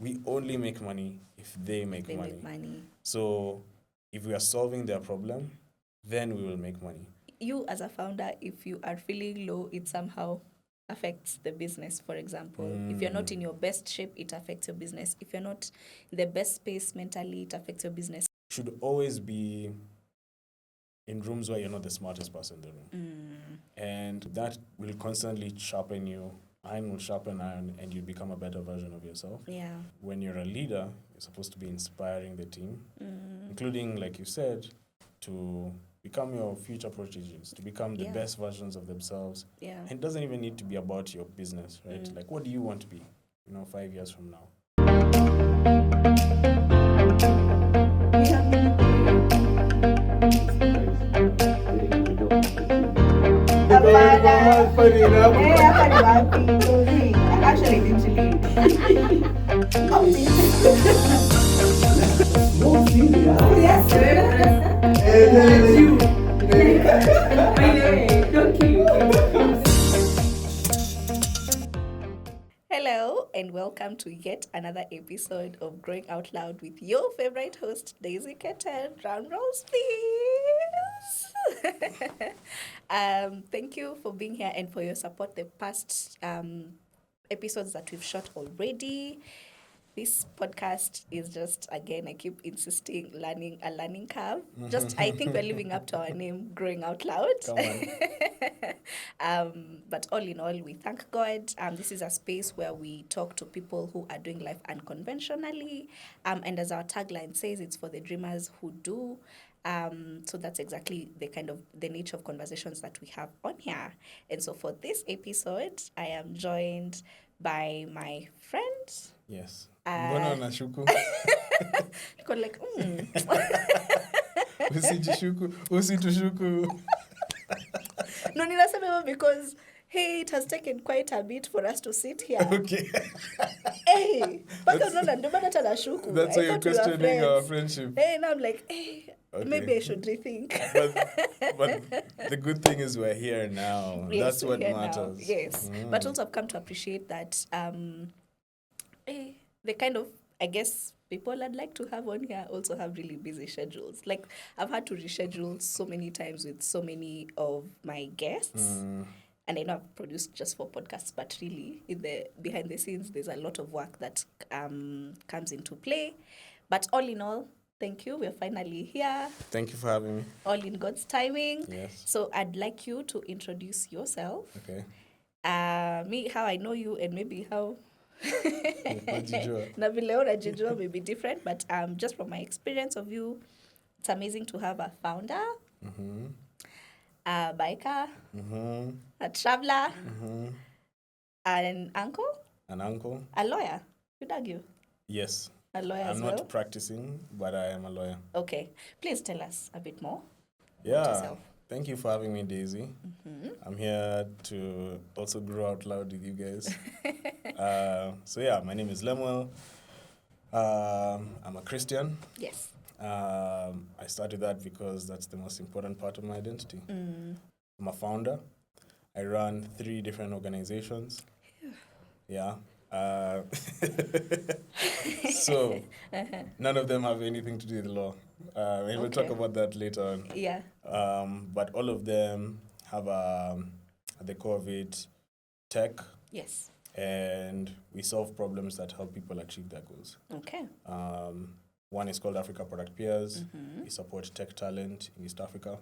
we only make money if they make They money. make money. So if we are solving their problem, then we will make money. You as a founder, if you are feeling low, it somehow affects the business. For example, if you're not in your best shape, it affects your business. If you're not in the best space mentally, it affects your business. Should always be in rooms where you're not the smartest person in the room. And that will constantly sharpen you. Iron will sharpen iron, and you become a better version of yourself. Yeah. When you're a leader, you're supposed to be inspiring the team, including, like you said, to become your future proteges, to become the best versions of themselves. Yeah. And it doesn't even need to be about your business, right? Like, what do you want to be, 5 years from now? Actually, literally. Yes, Hello, and welcome to yet another episode of Growing Out Loud with your favorite host, Daisy Keten. Drum rolls, please. Thank you for being here and for your support the past episodes that we've shot already. This podcast is just, again, I keep insisting, a learning curve. I think we're living up to our name, Growing Out Loud. Come on. But all in all, we thank God. This is a space where we talk to people who are doing life unconventionally. And as our tagline says, it's for the dreamers who do. So that's exactly the nature of conversations that we have on here. And so for this episode, I am joined by my friend. Yes. Mbona unashuku? Like, Usijishuku, usitushuku. No, ninasema hivyo because, hey, it has taken quite a bit for us to sit here. Okay. Hey, mpaka unaona ndio maana hata nashuku. That's why you're questioning our friendship. Hey, now I'm like, hey, Okay. maybe I should rethink. But the good thing is we're here now. Yes, That's what here now. matters. Yes. But also I've come to appreciate that the kind of, I guess, people I'd like to have on here also have really busy schedules. Like, I've had to reschedule so many times with so many of my guests. And I know I've produced just 4 podcasts, but really, behind the scenes, there's a lot of work that comes into play. But all in all, thank you. We're finally here. Thank you for having me. All in God's timing. Yes. So I'd like you to introduce yourself. Okay. Me, how I know you, and maybe how Najijua. na vile unajijua may be different, but just from my experience of you, it's amazing to have a founder, a biker, a traveler, an uncle, a lawyer. You'd argue. Yes. A lawyer I'm as not well. practicing, but I am a lawyer. Okay. Please tell us a bit more about Yeah. yourself. Thank you for having me, Daisy. I'm here to also grow out loud with you guys. My name is Lemuel. I'm a Christian. Yes. I started that because that's the most important part of my identity. I'm a founder. I run 3 different organizations. Yeah. So none of them have anything to do with the law. We'll talk about that later on. Yeah. But all of them have at the core of it tech. Yes. And we solve problems that help people achieve their goals. Okay. One is called Africa Product Peers. We support tech talent in East Africa.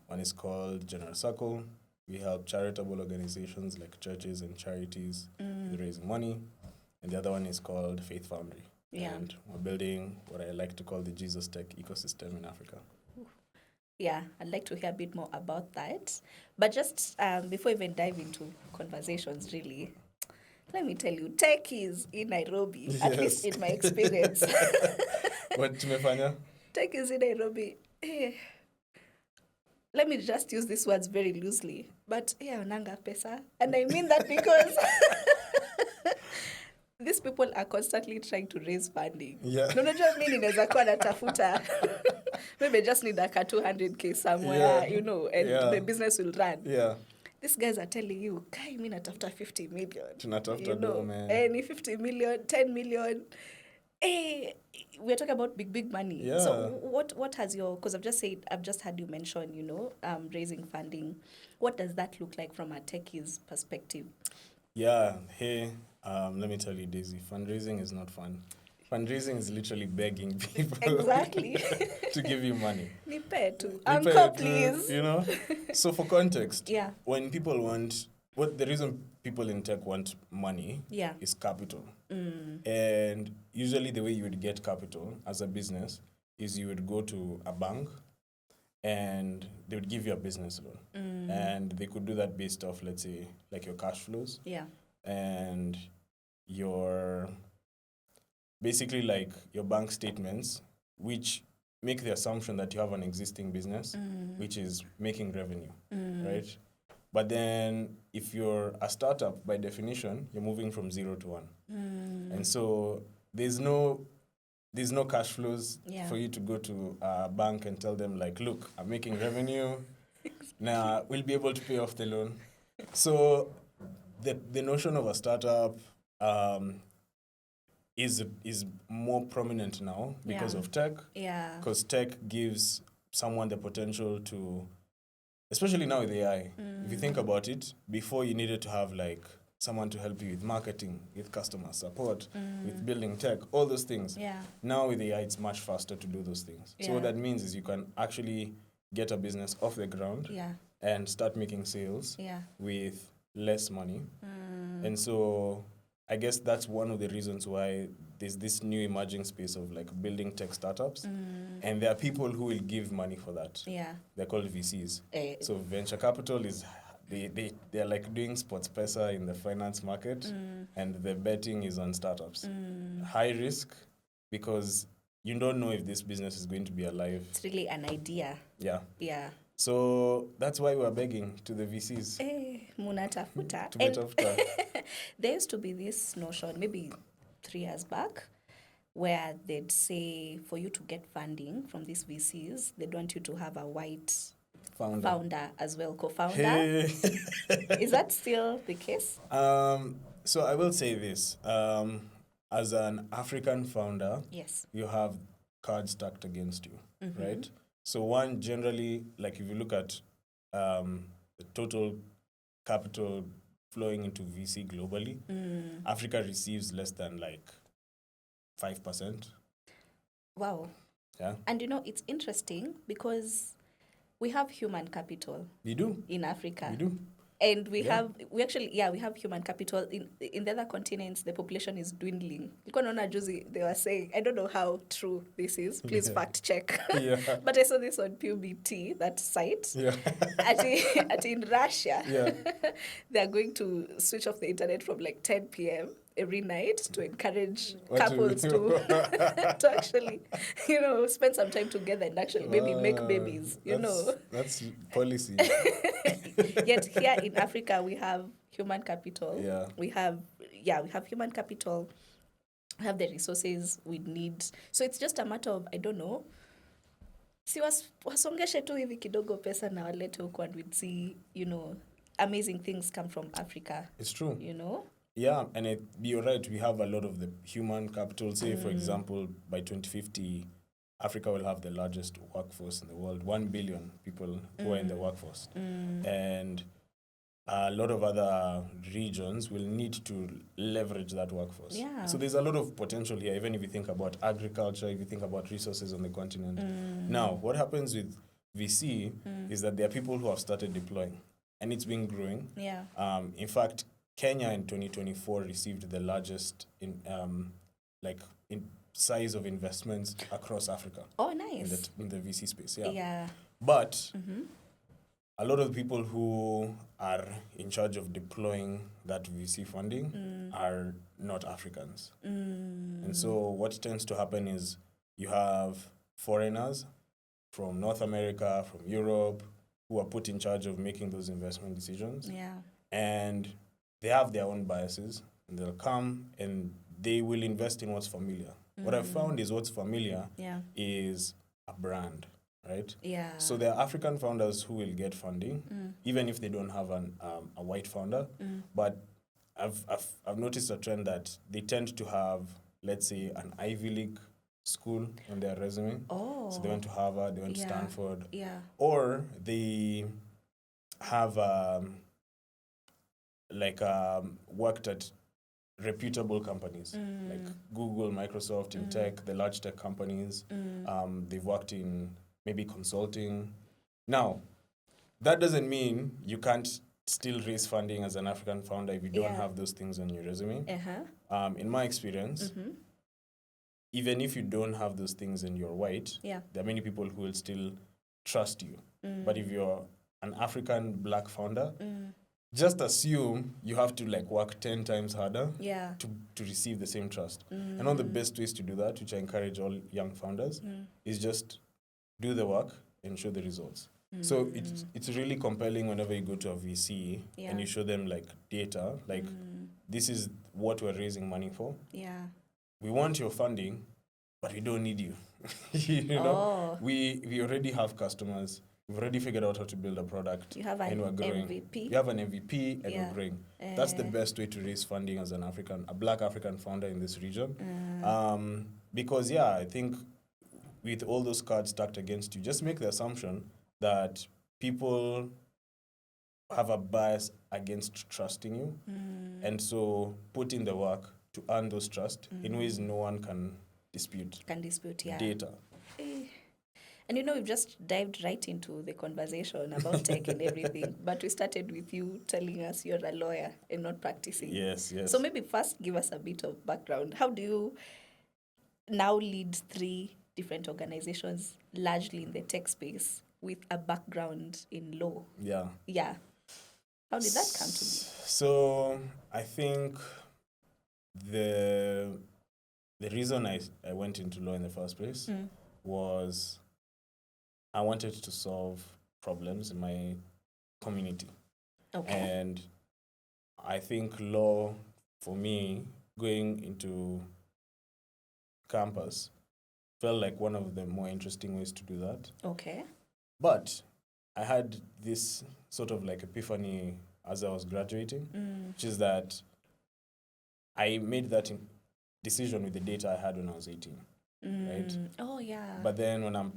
One is called General Circle. We help charitable organizations like churches and charities with raising money. And the other one is called Faith Foundry. Yeah. And we're building what I like to call the Jesus Tech ecosystem in Africa. Yeah, I'd like to hear a bit more about that. But just before we even dive into conversations, really, let me tell you, tech is in Nairobi, at least in my experience. What tumefanya? Tech is in Nairobi. Let me just use these words very loosely. But onanga pesa. And I mean that because these people are constantly trying to raise funding. Yeah. No, just mean inaweza kuwa natafuta. Maybe I just need like a 200K somewhere, and the business will run. Yeah. these guys are telling you, "Kai, mimi natafuta 50 million." Tunatafuta do, man. Any 50 million, 10 million. Hey, we're talking about big money. Yeah. So what has your, because I've just had you mention, raising funding. What does that look like from a techie's perspective? Yeah. Hey, let me tell you, Daisy, fundraising is not fun. Fundraising is literally begging people Exactly. to give you money. Nipe to. Nipe Uncle, to, please. You know? So for context, Yeah. when people want, the reason people in tech want money Yeah. is capital. And usually the way you would get capital as a business is you would go to a bank and they would give you a business loan. And they could do that based off, let's say, like your cash flows. Yeah. And your basically like your bank statements, which make the assumption that you have an existing business, which is making revenue, right? But then if you're a startup, by definition, you're moving from 0 to 1. And so there's no cash flows for you to go to a bank and tell them, like, look, I'm making revenue. Now we'll be able to pay off the loan. So the notion of a startup is more prominent now because of tech. Yeah. Because tech gives someone the potential to, especially now with AI, if you think about it, before you needed to have like someone to help you with marketing, with customer support, with building tech, all those things. Yeah. Now with AI, it's much faster to do those things. So what that means is you can actually get a business off the ground and start making sales with less money. And so I guess that's one of the reasons why there's this new emerging space of like building tech startups. And there are people who will give money for that. Yeah. They're called VCs. So venture capital is, they're like doing sports pesa in the finance market, and the betting is on startups. High risk, because you don't know if this business is going to be alive. It's really an idea. Yeah. Yeah. So that's why we're begging to the VCs. Munatafuta. Tumetafuta. There used to be this notion, maybe 3 years back, where they'd say for you to get funding from these VCs, they'd want you to have a white founder as well, co-founder. Hey. Is that still the case? So I will say this. As an African founder, Yes. you have cards stacked against you, right? So one, generally, like if you look at the total capital flowing into VC globally, Africa receives less than like 5%. Wow. Yeah. And it's interesting because we have human capital. We do. In Africa. We do. And we have human capital. In the other continents, the population is dwindling. They were saying, I don't know how true this is. Please fact check. But I saw this on PUBT, that site. Yeah. In Russia, they are going to switch off the internet from like 10 p.m. every night to encourage couples to actually, spend some time together and actually maybe make babies, That's policy. Yet here in Africa, we have human capital. Yeah. We have human capital. We have the resources we need. So it's just a matter of, I don't know, si wasongeshe tu hivi kidogo pesa na walete huko, and we'd see, amazing things come from Africa. It's true. Yeah, and you're right, we have a lot of the human capital. Say, for example, by 2050, Africa will have the largest workforce in the world, 1 billion people who are in the workforce. And a lot of other regions will need to leverage that workforce. Yeah. So there's a lot of potential here, even if you think about agriculture, if you think about resources on the continent. Now, what happens with VC is that there are people who have started deploying, and it's been growing. Yeah. In fact, Kenya in 2024 received the largest in size of investments across Africa. Oh, nice. In the VC space, yeah. Yeah. But a lot of the people who are in charge of deploying that VC funding are not Africans. And so what tends to happen is you have foreigners from North America, from Europe, who are put in charge of making those investment decisions. Yeah. And they have their own biases, and they'll come and they will invest in what's familiar. What I've found is what's familiar is a brand. right? Yeah. So there are African founders who will get funding, even if they don't have a white founder. But I've noticed a trend that they tend to have, let's say, an Ivy League school on their resume. Oh. So they went to Harvard, they went to Yeah. Stanford, Yeah. or they have worked at reputable companies like Google, Microsoft in tech, the large tech companies. They've worked in maybe consulting. Now, that doesn't mean you can't still raise funding as an African founder if you don't have those things on your resume. In my experience, even if you don't have those things and you're white, there are many people who will still trust you. But if you're an African black founder, just assume you have to like work 10 times harder to receive the same trust. And one of the best ways to do that, which I encourage all young founders, is just do the work and show the results. So it's really compelling whenever you go to a VC and you show them like data, like this is what we're raising money for. We want your funding, but we don't need you. know, we already have customers. We've already figured out how to build a product. You have and we're an growing. MVP. You have an MVP and we're growing. That's the best way to raise funding as a black African founder in this region. Because I think with all those cards stacked against you, just make the assumption that people have a bias against trusting you. And so put in the work to earn those trust in ways no one can dispute. Data. And we've just dived right into the conversation about tech and everything, but we started with you telling us you're a lawyer and not practicing. Yes. So maybe first give us a bit of background. How do you now lead 3 different organizations, largely in the tech space, with a background in law? Yeah. How did that come to be? So I think the reason I went into law in the first place was I wanted to solve problems in my community. Okay. And I think law, for me, going into campus felt like one of the more interesting ways to do that. Okay. But I had this sort of like epiphany as I was graduating, which is that I made that decision with the data I had when I was 18, right? Oh, yeah. But then when I'm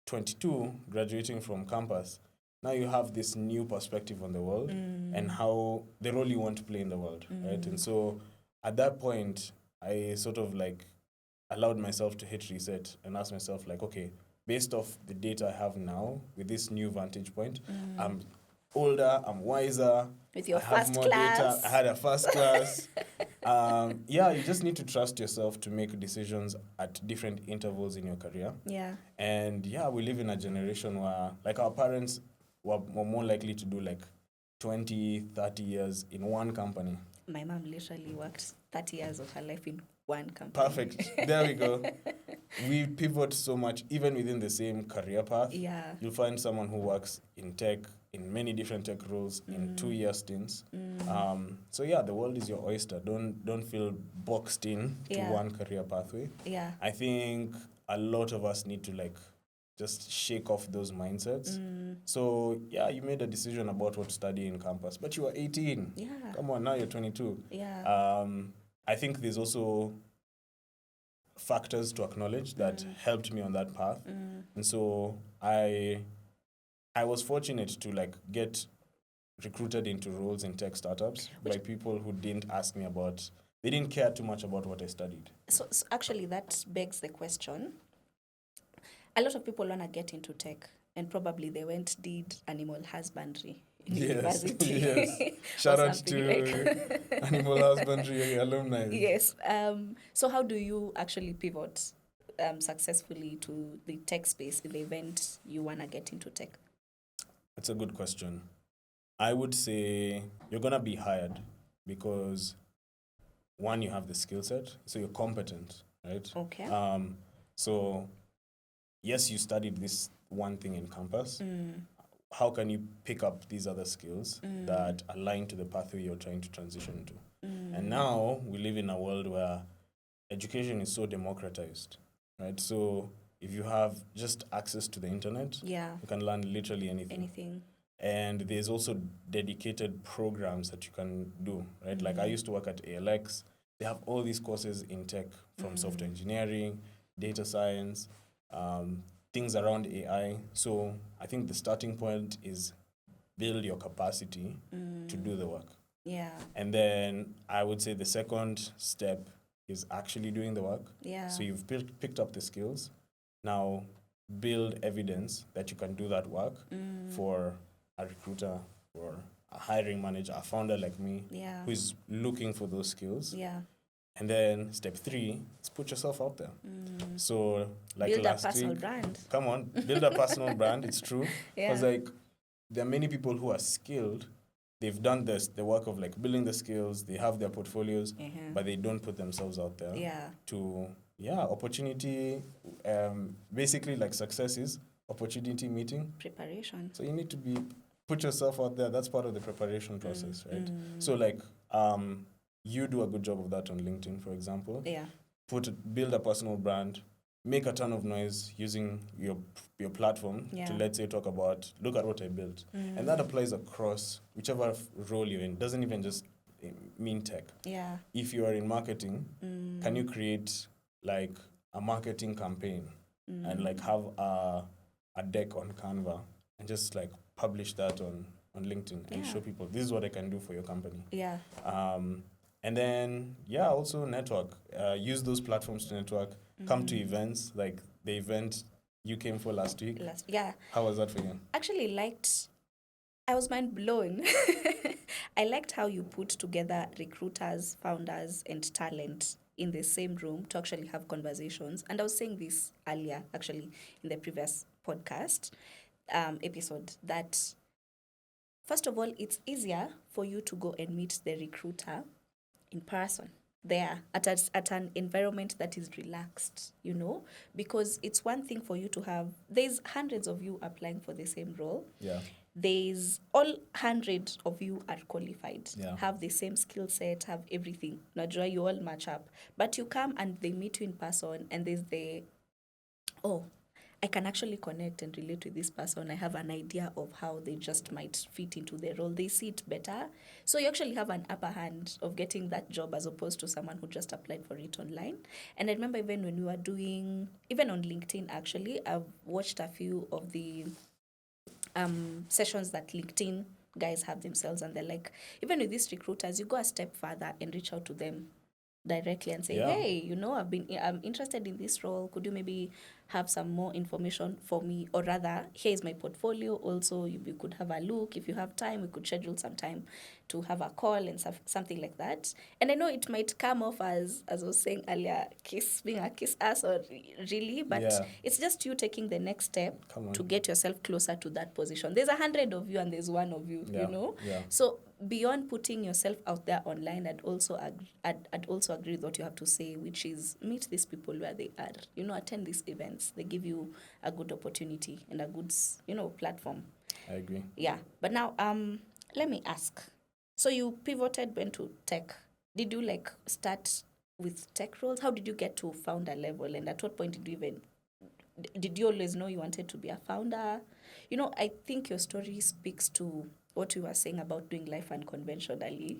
22, graduating from campus, now you have this new perspective on the world and how the role you want to play in the world, right? And so at that point, I sort of like allowed myself to hit reset and ask myself like, okay, based off the data I have now with this new vantage point, I'm older, I'm wiser. With your I have first more class. data. I had a first class. You just need to trust yourself to make decisions at different intervals in your career. Yeah. And we live in a generation where like our parents were more likely to do like 20, 30 years in one company. My mom literally worked 30 years of her life in one company. Perfect. There we go. We pivot so much, even within the same career path. Yeah. You'll find someone who works in tech, in many different tech roles, in 2-year stints. The world is your oyster. Don't feel boxed in to one career pathway. Yeah. I think a lot of us need to like just shake off those mindsets. So you made a decision about what to study in campus, but you were 18. Yeah. Come on, now you're 22. Yeah. I think there's also factors to acknowledge that helped me on that path. And so I was fortunate to like get recruited into roles in tech startups by people who didn't ask me they didn't care too much about what I studied. So actually that begs the question. A lot of people want to get into tech and probably they did animal husbandry in university. Yes. Shout out to animal husbandry alumni. Yes. So how do you actually pivot successfully to the tech space in the event you want to get into tech? That's a good question. I would say you're going to be hired because, one, you have the skill set, so you're competent, right? Okay. So, yes, you studied this one thing in campus. How can you pick up these other skills that align to the pathway you're trying to transition to? And now we live in a world where education is so democratized, right? So if you have just access to the internet, Yeah. you can learn literally anything. And there's also dedicated programs that you can do, right? Like I used to work at ALX. They have all these courses in tech, from software engineering, data science, things around AI. So I think the starting point is build your capacity to do the work. Yeah. And then I would say the second step is actually doing the work. Yeah. So you've picked up the skills. Now build evidence that you can do that work for a recruiter or a hiring manager, a founder like me, Yeah. who is looking for those skills. Yeah. And then step 3 is put yourself out there. So like Build last a personal week, brand. come on, build a personal brand. It's true. Yeah. Because like there are many people who are skilled. They've done the work of like building the skills. They have their portfolios, but they don't put themselves out there. Yeah. To opportunity. Basically, like success is opportunity meeting. Preparation. So you need to put yourself out there. That's part of the preparation process, right? So like you do a good job of that on LinkedIn, for example. Yeah. Build a personal brand. Make a ton of noise using your platform to, let's say, talk about, look at what I built. And that applies across whichever role you're in. Doesn't even just mean tech. Yeah. If you are in marketing, can you create like a marketing campaign and like have a deck on Canva and just like publish that on LinkedIn and show people, this is what I can do for your company. Yeah. And then, also network. Use those platforms to network. Come to events, like the event you came for last week. Yeah. How was that for you? Actually I was mind blown. I liked how you put together recruiters, founders, and talent in the same room to actually have conversations. And I was saying this earlier, actually, in the previous podcast episode, that first of all, it's easier for you to go and meet the recruiter in person there at an environment that is relaxed, because it's one thing for you to have, there's hundreds of you applying for the same role. Yeah. There's all 100 of you are qualified, have the same skill set, have everything. Najua, you all match up. But you come and they meet you in person and there's I can actually connect and relate with this person. I have an idea of how they just might fit into the role. They see it better. So you actually have an upper hand of getting that job as opposed to someone who just applied for it online. And I remember even when we were doing, even on LinkedIn actually, I've watched a few of the sessions that LinkedIn guys have themselves, and they're like, even with these recruiters, you go a step further and reach out to them directly and say, hey, I'm interested in this role. Could you maybe have some more information for me? Or rather, here's my portfolio. Also, you could have a look. If you have time, we could schedule some time to have a call and something like that. And I know it might come off as I was saying earlier, being a kiss ass or really, but it's just you taking the next step to get yourself closer to that position. There's 100 of you and there's one of you, So beyond putting yourself out there online, I'd also agree with what you have to say, which is meet these people where they are. Attend these events. They give you a good opportunity and a good, platform. I agree. Yeah. But now, let me ask. So you pivoted, went to tech. Did you start with tech roles? How did you get to founder level? And at what point did you always know you wanted to be a founder? I think your story speaks to what you were saying about doing life unconventionally.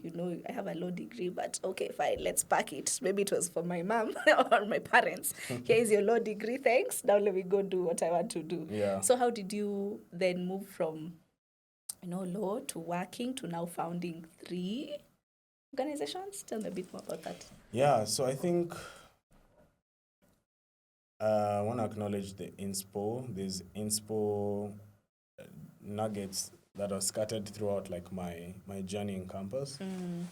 I have a law degree, but okay, fine, let's pack it. Maybe it was for my mom or my parents. Here is your law degree, thanks. Now let me go do what I want to do. Yeah. So how did you then move from, law to working to now founding 3 organizations? Tell me a bit more about that. Yeah, so I think I want to acknowledge the inspo. There's inspo nuggets that are scattered throughout my journey in campus.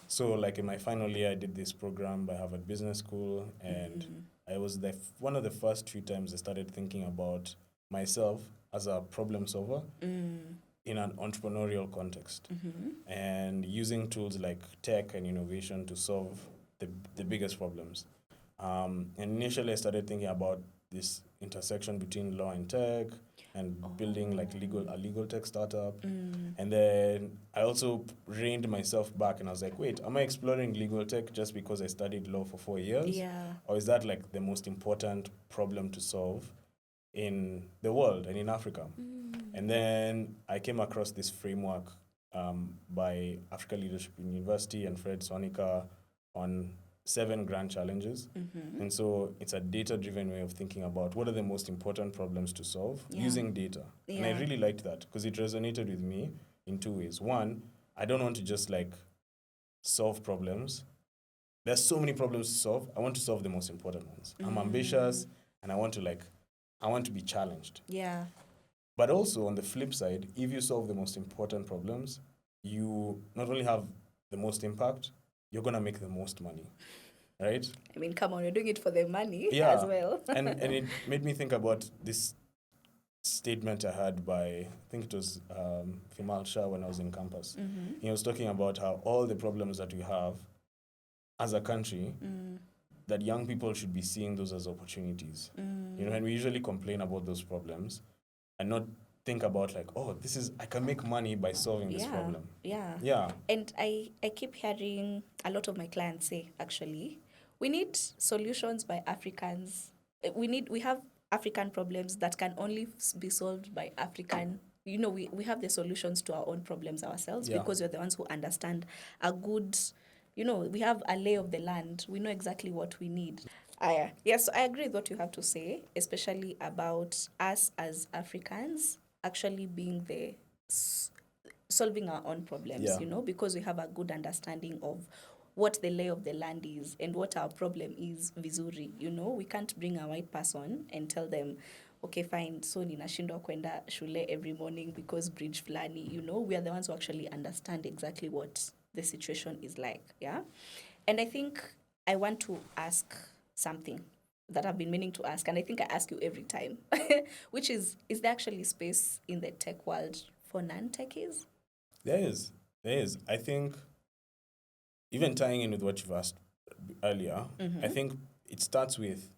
So in my final year, I did this program by Harvard Business School, and I was one of the first few times I started thinking about myself as a problem solver in an entrepreneurial context, and using tools like tech and innovation to solve the biggest problems. And initially, I started thinking about this intersection between law and tech, and building a legal tech startup. And then I also reined myself back and I was like, wait, am I exploring legal tech just because I studied law for 4 years? Yeah. Or is that the most important problem to solve in the world and in Africa. And then I came across this framework by Africa Leadership University and Fred Sonica on 7 grand challenges. And so it's a data-driven way of thinking about what are the most important problems to solve using data. And I really liked that because it resonated with me in 2 ways. One, I don't want to just like solve problems. There's so many problems to solve. I want to solve the most important ones. I'm ambitious and I want to be challenged. Yeah. But also on the flip side, if you solve the most important problems, you not only have the most impact, you're going to make the most money, right? I mean, come on, you're doing it for the money as well. and it made me think about this statement I had by, I think it was Fimal Shah when I was in campus. He was talking about how all the problems that we have as a country, that young people should be seeing those as opportunities. You know, and we usually complain about those problems and not think about like, oh, I can make money by solving this problem. Yeah. And I keep hearing a lot of my clients say, actually, we need solutions by Africans. We have African problems that can only be solved by African. You know, we have the solutions to our own problems ourselves because we're the ones who understand a good, you know, we have a lay of the land. We know exactly what we need. Yes, I agree with what you have to say, especially about us as Africans actually being solving our own problems, you know, because we have a good understanding of what the lay of the land is and what our problem is vizuri, you know. We can't bring a white person and tell them, okay, fine, so ninashindwa kwenda shule every morning because bridge fulani, you know. We are the ones who actually understand exactly what the situation is like, yeah? And I think I want to ask something that I've been meaning to ask, and I think I ask you every time, which is there actually space in the tech world for non-techies? There is. I think, even tying in with what you've asked earlier, I think it starts with,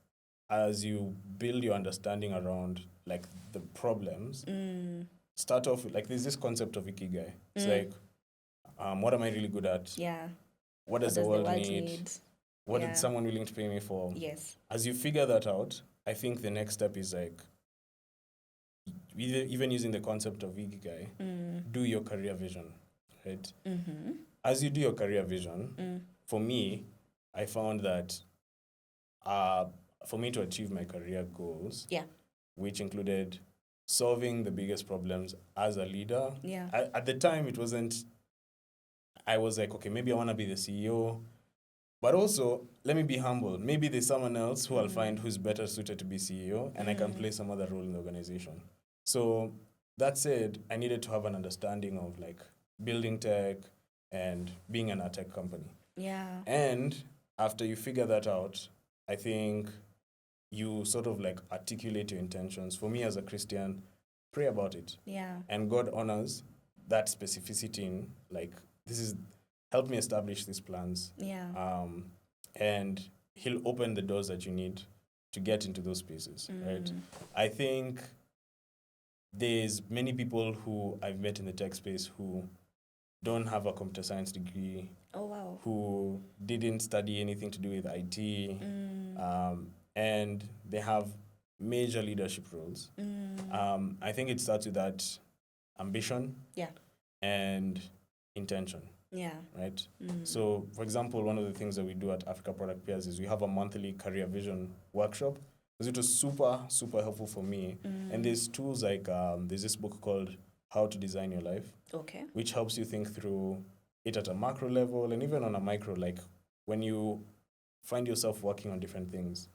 as you build your understanding around like the problems, start off with, like, there's this concept of ikigai. It's like, what am I really good at? Yeah. What does the world need? What is someone willing to pay me for? Yes. As you figure that out, I think the next step is like, even using the concept of ikigai, do your career vision, right? As you do your career vision, for me, I found that for me to achieve my career goals, which included solving the biggest problems as a leader. At the time, it wasn't, I was like, okay, maybe I want to be the CEO, but also, let me be humble. Maybe there's someone else who I'll find who's better suited to be CEO, and I can play some other role in the organization. So that said, I needed to have an understanding of like building tech and being in a tech company. And after you figure that out, I think you sort of like articulate your intentions. For me as a Christian, pray about it. And God honors that specificity in like, help me establish these plans. And he'll open the doors that you need to get into those spaces, right? I think there's many people who I've met in the tech space who don't have a computer science degree, who didn't study anything to do with IT, and they have major leadership roles. I think it starts with that ambition and intention. Right? So, for example, one of the things that we do at Africa Product Peers is we have a monthly career vision workshop. It was super, super helpful for me. And there's tools like, there's this book called How to Design Your Life, which helps you think through it at a macro level and even on a micro, like when you find yourself working on different things,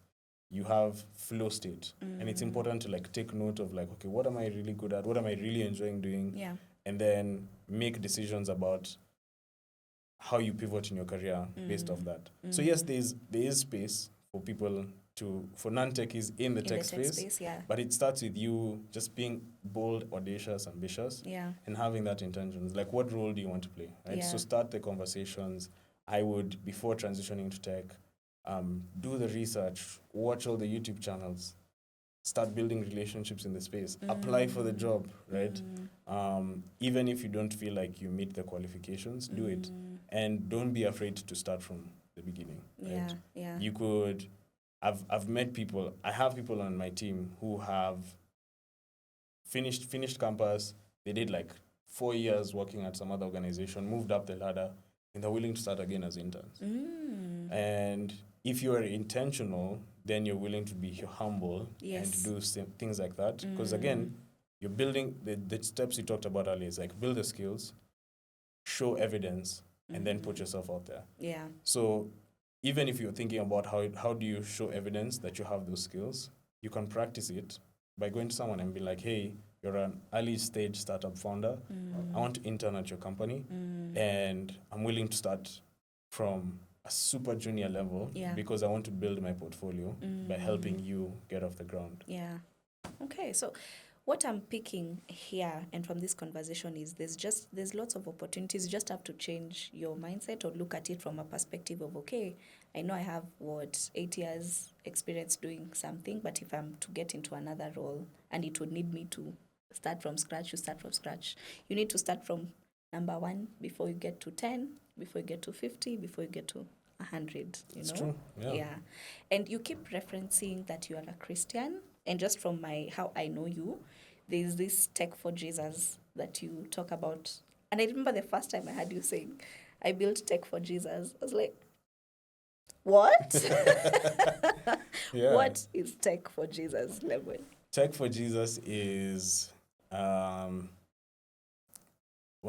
you have flow state. And it's important to like take note of like, okay, what am I really good at? What am I really enjoying doing? And then make decisions about how you pivot in your career based off that. So yes, there is space for people for non-techies in the tech space, but it starts with you just being bold, audacious, ambitious, and having that intention. Like, what role do you want to play, right? So start the conversations. I would, before transitioning to tech, do the research, watch all the YouTube channels, start building relationships in the space, apply for the job, right? Even if you don't feel like you meet the qualifications, do it. And don't be afraid to start from the beginning, right? You could I've met people. I have people on my team who have finished campus. They did like 4 years working at some other organization, moved up the ladder, and they're willing to start again as interns. And if you are intentional, then you're willing to be humble and to do things like that. Because again, you're building the steps you talked about earlier. Is like build the skills, show evidence, and then put yourself out there. Yeah. So even if you're thinking about how do you show evidence that you have those skills, you can practice it by going to someone and be like, hey, you're an early stage startup founder. I want to intern at your company, and I'm willing to start from a super junior level because I want to build my portfolio by helping you get off the ground. Yeah. Okay. So what I'm picking here and from this conversation is there's lots of opportunities. You just have to change your mindset or look at it from a perspective of, okay, I know I have 8 years experience doing something, but if I'm to get into another role and it would need me to start from scratch, you start from scratch. You need to start from number 1 before you get to 10, before you get to 50, before you get to 100, It's true. Yeah. And you keep referencing that you are a Christian, and just from how I know you, there's this tech for Jesus that you talk about. And I remember the first time I heard you saying, I built tech for Jesus. I was like, what? What is tech for Jesus, Lemuel? Tech for Jesus is, when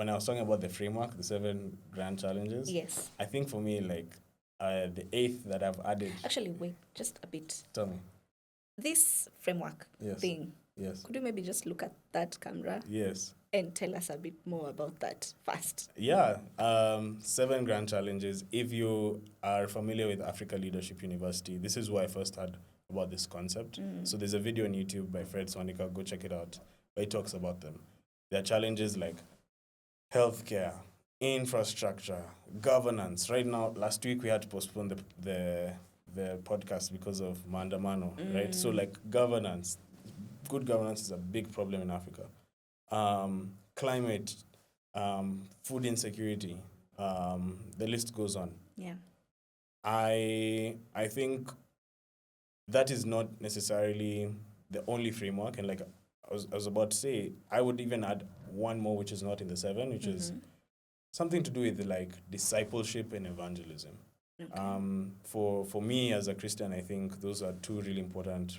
I was talking about the framework, the 7 grand challenges. Yes. I think for me, like, the 8th that I've added. Actually, wait, just a bit. Tell me. This framework thing. Yes. Could you maybe just look at that camera? Yes. And tell us a bit more about that first. Yeah. 7 grand challenges. If you are familiar with Africa Leadership University, this is where I first heard about this concept. So there's a video on YouTube by Fred Sonika. Go check it out. Where he talks about them. There are challenges like healthcare, infrastructure, governance. Right now, last week we had to postpone the podcast because of maandamano, right? So like governance, good governance is a big problem in Africa. Climate, food insecurity, the list goes on. Yeah. I think that is not necessarily the only framework, and like I was about to say, I would even add one more which is not in the 7, which is something to do with like discipleship and evangelism. Okay. For me as a Christian, I think those are 2 really important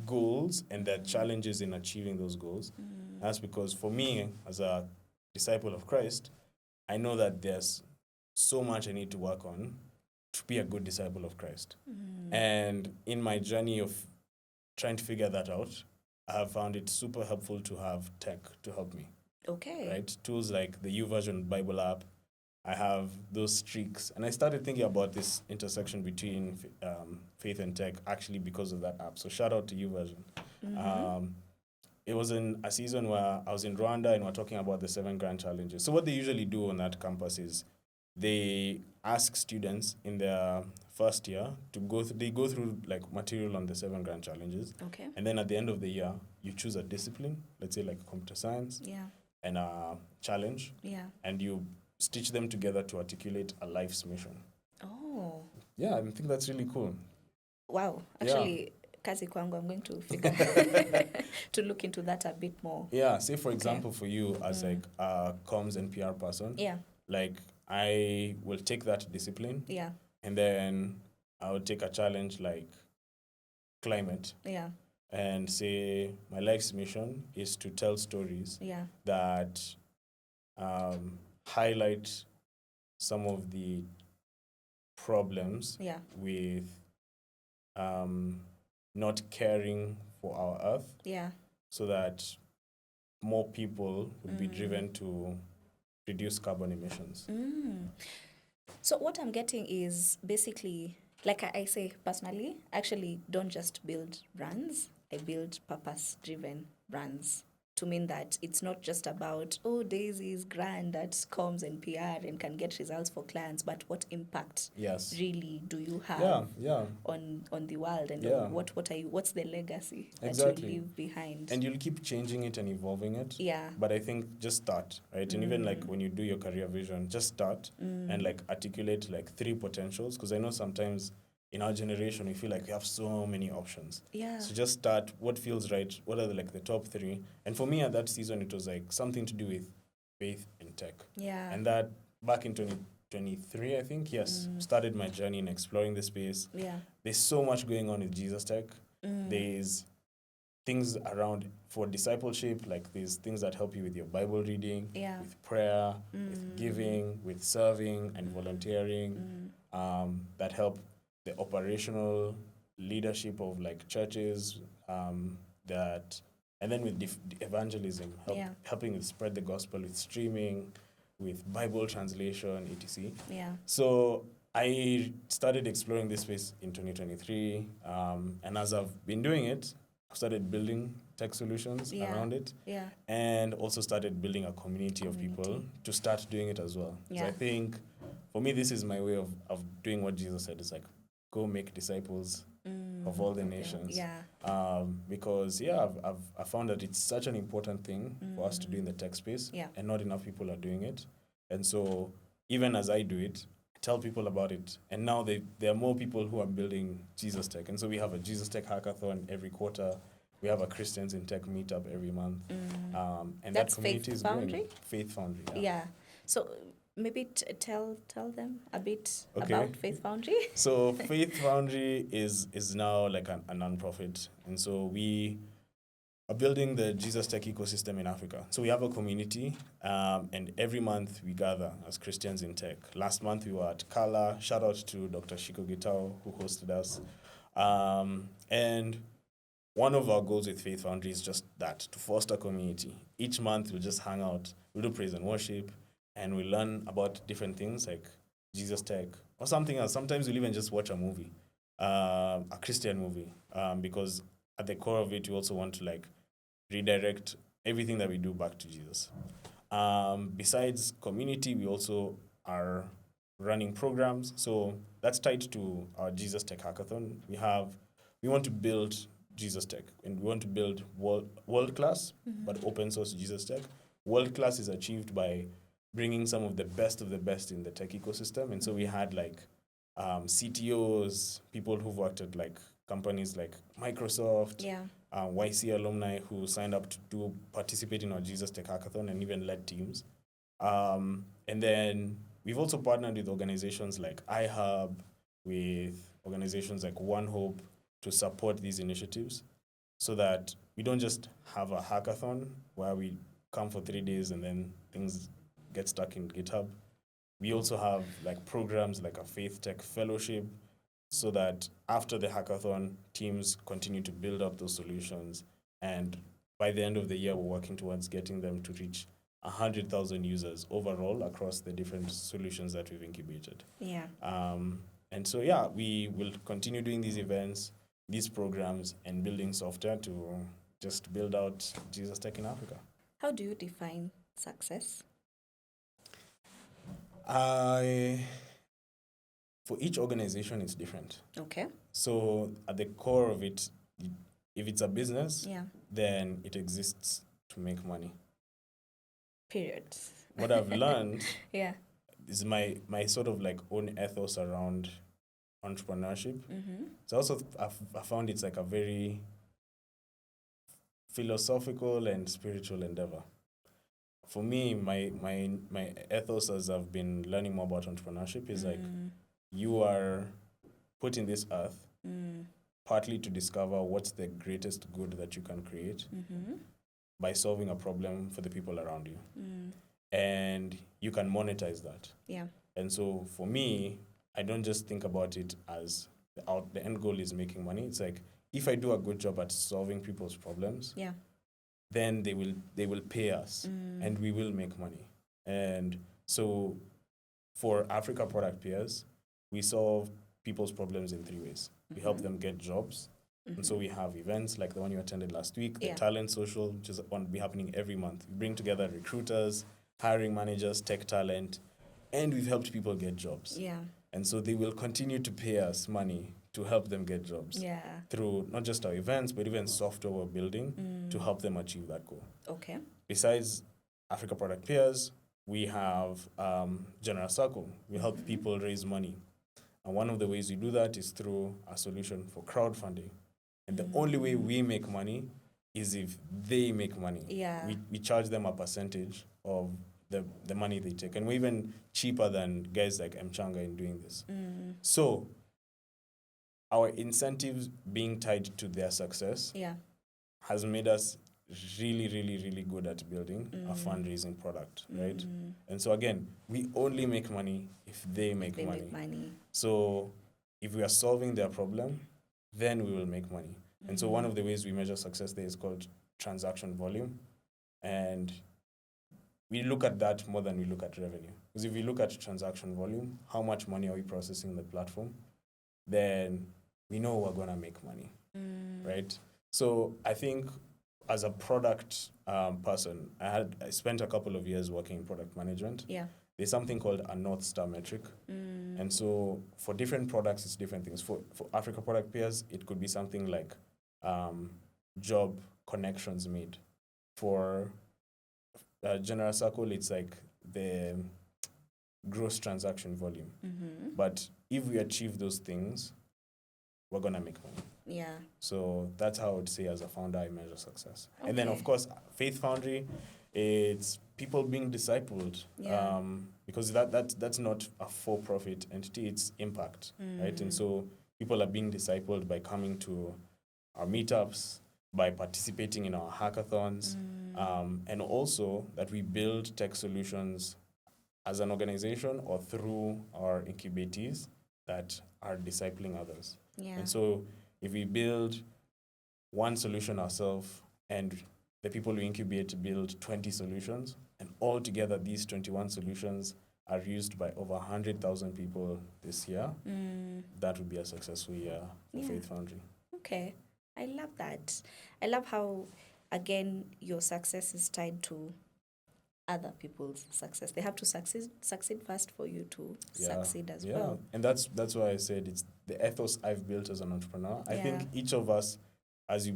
goals, and there are challenges in achieving those goals. That's because for me as a disciple of Christ, I know that there's so much I need to work on to be a good disciple of Christ. And in my journey of trying to figure that out, I have found it super helpful to have tech to help me. Okay. Right? Tools like the YouVersion Bible app. I have those streaks. And I started thinking about this intersection between faith and tech actually because of that app. So shout out to YouVersion. It was in a season where I was in Rwanda and we're talking about the 7 grand challenges. So what they usually do on that campus is they ask students in their first year to go through like material on the 7 grand challenges. Okay. And then at the end of the year, you choose a discipline, let's say like computer science. Yeah. And a challenge. Yeah. And you stitch them together to articulate a life's mission. Oh. Yeah, I think that's really cool. Wow. Actually, kazi kwangu, I'm going to figure to look into that a bit more. Yeah, say for example for you as like a comms and PR person. Yeah. Like I will take that discipline. Yeah. And then I would take a challenge like climate. Yeah. And say my life's mission is to tell stories that highlight some of the problems with not caring for our earth, so that more people would be driven to reduce carbon emissions. So what I'm getting is basically, like I say personally, actually don't just build brands, I build purpose-driven brands. To mean that it's not just about, Daisy is grand at comms and PR and can get results for clients, but what impact really do you have on the world, and what's the legacy that you leave behind? And you'll keep changing it and evolving it. Yeah. But I think just start, right? And even like when you do your career vision, just start and like articulate like 3 potentials, because I know sometimes in our generation, we feel like we have so many options. Yeah. So just start what feels right. What are the top three? And for me at that season, it was like something to do with faith and tech. Yeah. And that back in 2023, I think, yes, started my journey in exploring the space. Yeah. There's so much going on with Jesus Tech. There's things around for discipleship, like there's things that help you with your Bible reading, with prayer, with giving, with serving and volunteering, that help the operational leadership of like churches, that, and then with evangelism, helping to spread the gospel with streaming, with Bible translation, etc. Yeah. So I started exploring this space in 2023, and as I've been doing it, I've started building tech solutions around it, and also started building a community of people to start doing it as well. So I think, for me, this is my way of doing what Jesus said. It's like, go make disciples of all the nations. Because, I've found that it's such an important thing for us to do in the tech space, and not enough people are doing it. And so even as I do it, I tell people about it. And now there are more people who are building Jesus Tech. And so we have a Jesus Tech hackathon every quarter. We have a Christians in Tech meetup every month. And that's that community Faith is Foundry? growing. Faith Foundry. Yeah. So maybe tell them a bit about Faith Foundry. So Faith Foundry is now like a non-profit. And so we are building the Jesus Tech ecosystem in Africa. So we have a community, and every month we gather as Christians in Tech. Last month we were at Kala. Shout out to Dr. Shiko Gitao, who hosted us. And one of our goals with Faith Foundry is just that, to foster community. Each month we'll just hang out, we'll do praise and worship, and we learn about different things like Jesus Tech or something else. Sometimes we'll even just watch a movie, a Christian movie, because at the core of it, we also want to like redirect everything that we do back to Jesus. Besides community, we also are running programs. So that's tied to our Jesus Tech Hackathon. We want to build Jesus Tech, and we want to build world class, but open source Jesus Tech. World class is achieved by bringing some of the best in the tech ecosystem. And so we had like CTOs, people who've worked at like companies like Microsoft, YC alumni who signed up to participate in our Jesus Tech Hackathon and even led teams. And then we've also partnered with organizations like iHub, with organizations like One Hope to support these initiatives, so that we don't just have a hackathon where we come for 3 days and then things get stuck in GitHub. We also have like programs like a Faith Tech Fellowship, so that after the hackathon, teams continue to build up those solutions. And by the end of the year, we're working towards getting them to reach 100,000 users overall across the different solutions that we've incubated. And so, we will continue doing these events, these programs, and building software to just build out Jesus Tech in Africa. How do you define success? For each organization, it's different. Okay. So at the core of it, if it's a business, then it exists to make money. Period. What I've learned is my sort of like own ethos around entrepreneurship. So also I found it's like a very philosophical and spiritual endeavor. For me, my ethos as I've been learning more about entrepreneurship is like, you are put in this earth partly to discover what's the greatest good that you can create by solving a problem for the people around you. And you can monetize that. And so for me, I don't just think about it as the end goal is making money. It's like, if I do a good job at solving people's problems, then they will pay us and we will make money. And so for Africa Product Peers, we solve people's problems in 3 ways. We help them get jobs. And so we have events like the one you attended last week, the Talent Social, which is going to be happening every month. We bring together recruiters, hiring managers, tech talent, and we've helped people get jobs. And so they will continue to pay us money to help them get jobs through not just our events, but even software we're building to help them achieve that goal. Okay. Besides Africa Product Peers, we have General Circle. We help people raise money. And one of the ways we do that is through a solution for crowdfunding. And the only way we make money is if they make money. Yeah. We charge them a percentage of the money they take. And we're even cheaper than guys like Mchanga in doing this. So our incentives being tied to their success has made us really, really, really good at building a fundraising product, right? And so again, we only make money if they make money. So if we are solving their problem, then we will make money. And so one of the ways we measure success there is called transaction volume. And we look at that more than we look at revenue. Because if we look at transaction volume, how much money are we processing on the platform, then we know we're going to make money, right? So I think as a product person, I spent a couple of years working in product management. Yeah. There's something called a North Star metric. And so for different products, it's different things. For Africa product peers, it could be something like job connections made. For General Circle, it's like the gross transaction volume. But if we achieve those things, we're going to make money. Yeah. So that's how I would say as a founder, I measure success. Okay. And then, of course, Faith Foundry, it's people being discipled. Yeah. Because that's not a for-profit entity, it's impact, right? And so people are being discipled by coming to our meetups, by participating in our hackathons, and also that we build tech solutions as an organization or through our incubatees that are discipling others. Yeah. And so if we build one solution ourselves and the people we incubate build 20 solutions, and altogether these 21 solutions are used by over 100,000 people this year, that would be a successful year for Faith Foundry. Okay. I love that. I love how, again, your success is tied to other people's success. They have to succeed first for you to succeed as well. And that's why I said it's the ethos I've built as an entrepreneur. I think each of us, as you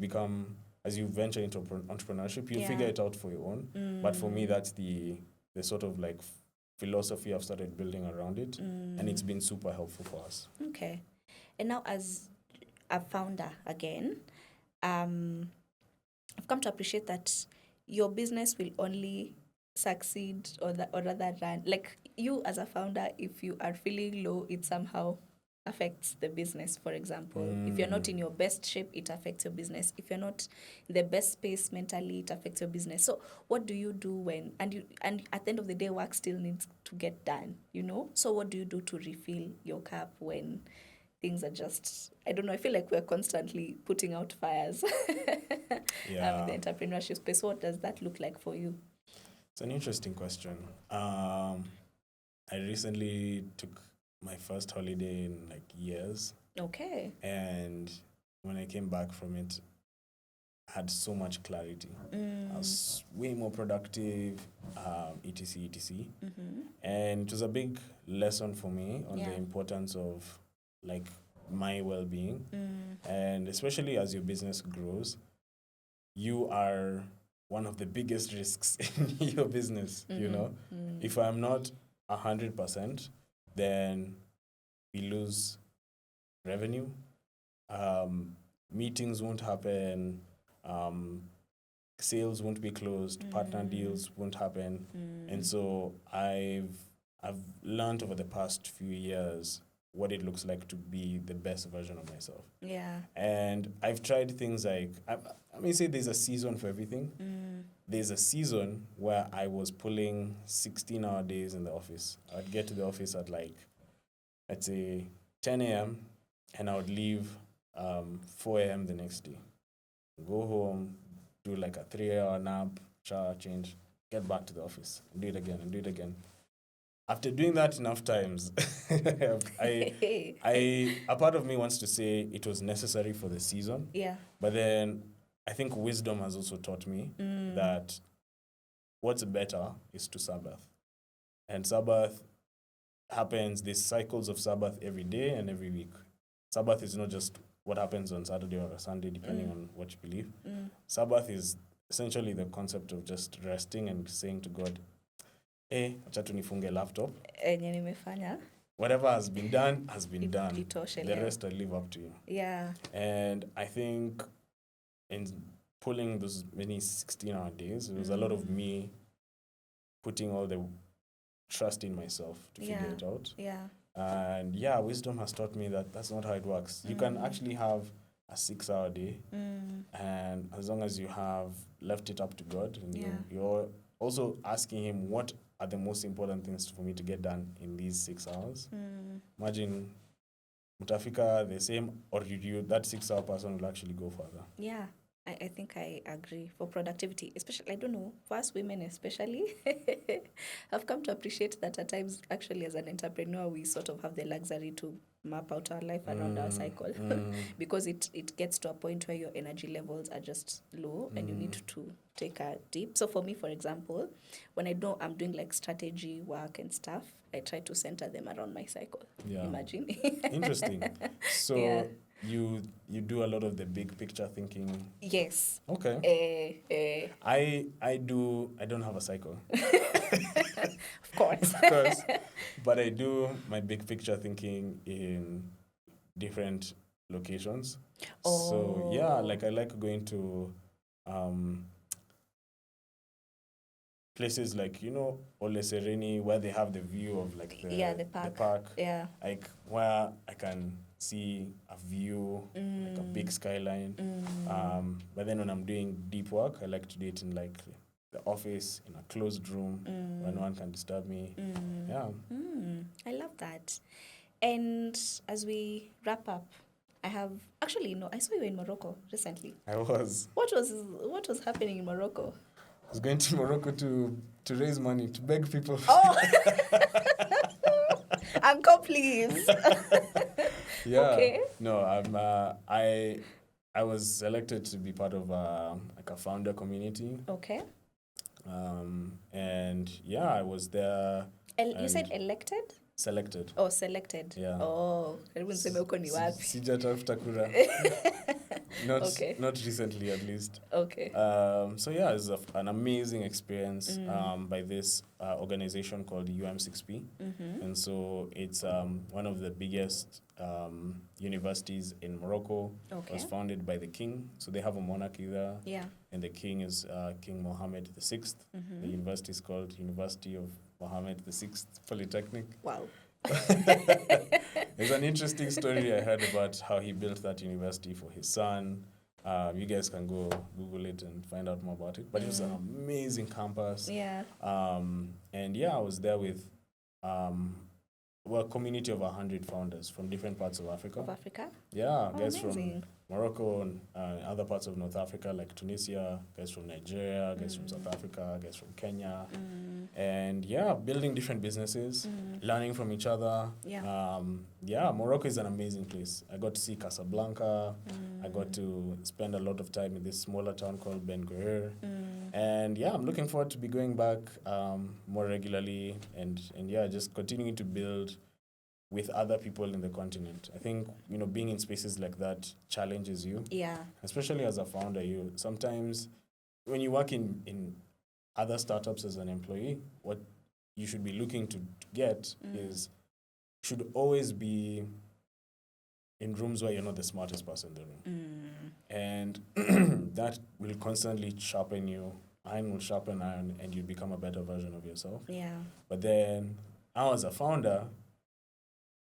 venture into entrepreneurship, you figure it out for your own. But for me, that's the sort of like philosophy I've started building around it, and it's been super helpful for us. Okay. And now as a founder again, I've come to appreciate that your business will only succeed or rather run. Like you as a founder, if you are feeling low, it somehow affects the business. For example, if you're not in your best shape, it affects your business. If you're not in the best space mentally, it affects your business. So what do you do when, and at the end of the day, work still needs to get done, So what do you do to refill your cup when things are just, I don't know, I feel like we're constantly putting out fires in the entrepreneurship space. What does that look like for you? It's an interesting question. I recently took my first holiday in like years. Okay. And when I came back from it, I had so much clarity. I was way more productive, etc. And it was a big lesson for me on the importance of like my well-being. And especially as your business grows, you are one of the biggest risks in your business, If I'm not 100%, then we lose revenue. Meetings won't happen. Sales won't be closed. Partner deals won't happen. And so I've learned over the past few years what it looks like to be the best version of myself. Yeah. And I've tried things like, I may say there's a season for everything. There's a season where I was pulling 16-hour days in the office. I'd get to the office at like, let's say, 10 a.m. and I would leave 4 a.m. the next day. Go home, do like a 3-hour nap, shower, change, get back to the office, and do it again. After doing that enough times, a part of me wants to say it was necessary for the season. Yeah. But then I think wisdom has also taught me that what's better is to Sabbath. And Sabbath happens, there's cycles of Sabbath every day and every week. Sabbath is not just what happens on Saturday or Sunday, depending on what you believe. Sabbath is essentially the concept of just resting and saying to God, acha tu nifunge laptop. Enye nimefanya. whatever has been done has been done. The rest I leave up to you. Yeah. And I think in pulling those many 16-hour days, it was a lot of me putting all the trust in myself to figure it out. Yeah. And wisdom has taught me that that's not how it works. You can actually have a 6-hour day, and as long as you have left it up to God, and you're also asking Him, what are the most important things for me to get done in these 6 hours? Imagine mutafika the same, or that 6-hour person will actually go further. Yeah. I think I agree. For productivity, especially, I don't know, for us women especially, I've come to appreciate that at times, actually, as an entrepreneur, we sort of have the luxury to map out our life around our cycle because it gets to a point where your energy levels are just low and you need to take a dip. So for me, for example, when I know I'm doing like strategy work and stuff, I try to center them around my cycle. Yeah. Imagine. Interesting. So you do a lot of the big picture thinking. Yes. Okay. I don't have a cycle. Of course. Of course. But I do my big picture thinking in different locations. So like I like going to places like, Ole Sereni, where they have the view of like the park. Yeah. Like where I can see a view, like a big skyline. But then when I'm doing deep work, I like to do it in like the office, in a closed room where no one can disturb me. Yeah. I love that. And as we wrap up, I saw you in Morocco recently. I was. What was happening in Morocco? I was going to Morocco to raise money, to beg people. Oh! Uncle, please. Yeah. Okay. No, I was selected to be part of like a founder community. Okay. And I was there. You said elected? Selected. Oh, selected. Yeah. Oh, karibu niseme uko ni wapi. Sijatafuta kura. Not recently, at least. Okay. So it was an amazing experience by this organization called UM6P. And so it's one of the biggest universities in Morocco. Okay. It was founded by the king. So they have a monarchy there. Yeah. And the king is King Mohammed VI. The university is called University of Mohammed VI Polytechnic. Wow. There's an interesting story I heard about how he built that university for his son. You guys can go Google it and find out more about it. But it was an amazing campus. Yeah. And I was there with a community of 100 founders from different parts of Africa. Of Africa? Yeah, Oh, guys amazing. from Morocco and other parts of North Africa like Tunisia, guys from Nigeria, guys from South Africa, guys from Kenya. And building different businesses, learning from each other. Yeah. Morocco is an amazing place. I got to see Casablanca. I got to spend a lot of time in this smaller town called Ben Guerir. And I'm looking forward to be going back more regularly and just continuing to build with other people in the continent. I think, being in spaces like that challenges you. Yeah. Especially as a founder, you sometimes, when you work in other startups as an employee, what you should be looking to get is, should always be in rooms where you're not the smartest person in the room. And that will constantly sharpen you. Iron will sharpen iron, and you become a better version of yourself. Yeah. But then, now as a founder,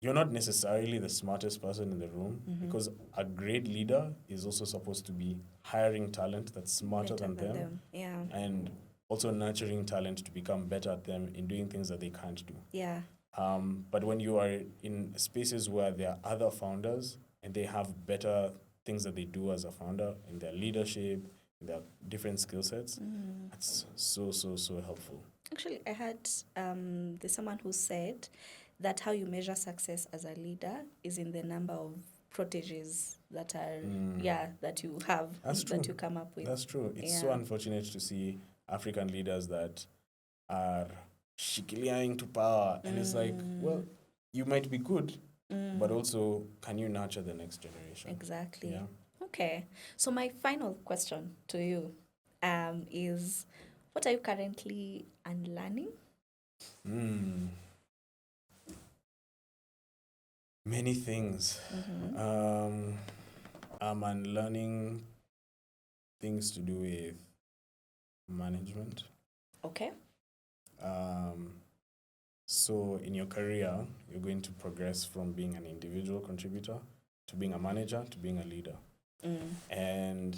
you're not necessarily the smartest person in the room because a great leader is also supposed to be hiring talent that's smarter than them. Yeah. And also nurturing talent to become better at them in doing things that they can't do. Yeah. But when you are in spaces where there are other founders and they have better things that they do as a founder in their leadership, in their different skill sets, that's so helpful. Actually, I had there's someone who said that how you measure success as a leader is in the number of proteges that are that you have. That's true. That you come up with. That's true. It's so unfortunate to see African leaders that are shikiliaing to power, and it's like, well, you might be good, but also can you nurture the next generation? Exactly. Yeah. Okay. So my final question to you is, what are you currently unlearning? Many things. I'm unlearning things to do with management. Okay. So in your career, you're going to progress from being an individual contributor to being a manager to being a leader. And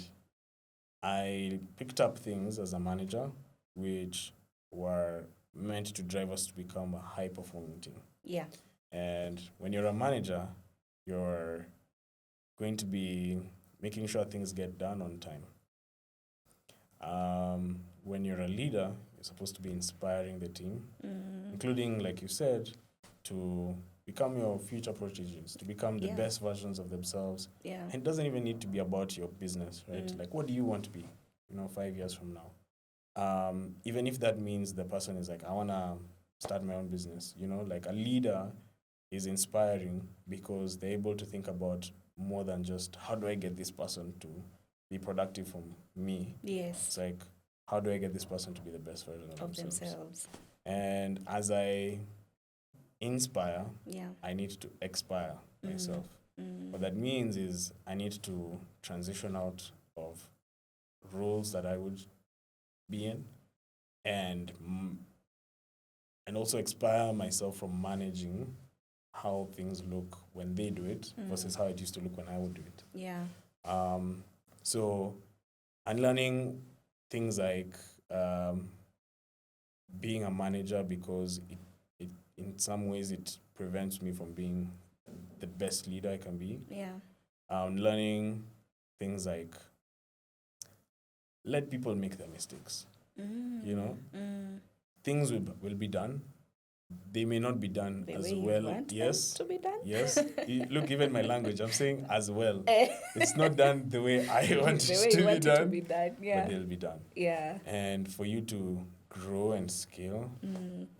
I picked up things as a manager which were meant to drive us to become a high-performing team. Yeah. And when you're a manager, you're going to be making sure things get done on time. When you're a leader, you're supposed to be inspiring the team, including, like you said, to become your future proteges, to become the best versions of themselves. Yeah. And it doesn't even need to be about your business, right? Like, what do you want to be, 5 years from now? Even if that means the person is like, I want to start my own business, like a leader is inspiring because they're able to think about more than just how do I get this person to be productive for me. Yes. It's like, how do I get this person to be the best version of themselves? And as I inspire, I need to expire myself. What that means is I need to transition out of roles that I would be in and also expire myself from managing how things look when they do it versus how it used to look when I would do it. Yeah. So I'm learning things like being a manager because it in some ways it prevents me from being the best leader I can be. Yeah. Learning things like let people make their mistakes. Things will be done. They may not be done The as way you well. want Yes. them to be done. Yes. Look, even my language, I'm saying as well. It's not done the way I want The it way to you be want it done. to be done. Yeah. But they'll be done. Yeah. And for you to grow and scale,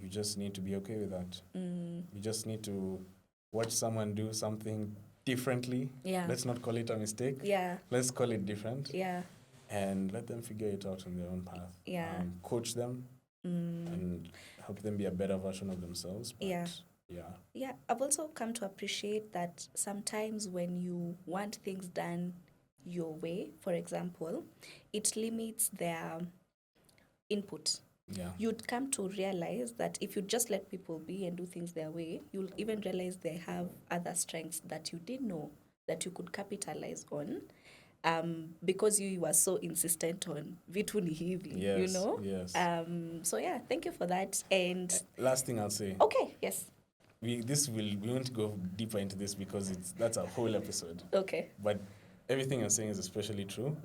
you just need to be okay with that. You just need to watch someone do something differently. Yeah. Let's not call it a mistake. Yeah. Let's call it different. Yeah. And let them figure it out on their own path. Yeah. Coach them and help them be a better version of themselves. But yeah. I've also come to appreciate that sometimes when you want things done your way, for example, it limits their input. Yeah. You'd come to realize that if you just let people be and do things their way, you'll even realize they have other strengths that you didn't know that you could capitalize on. Because you were so insistent on vitu ni hivi, Yes. Yes. So yeah, thank you for that. And last thing I'll say. Okay, yes. We won't go deeper into this because that's a whole episode. Okay. But everything you're saying is especially true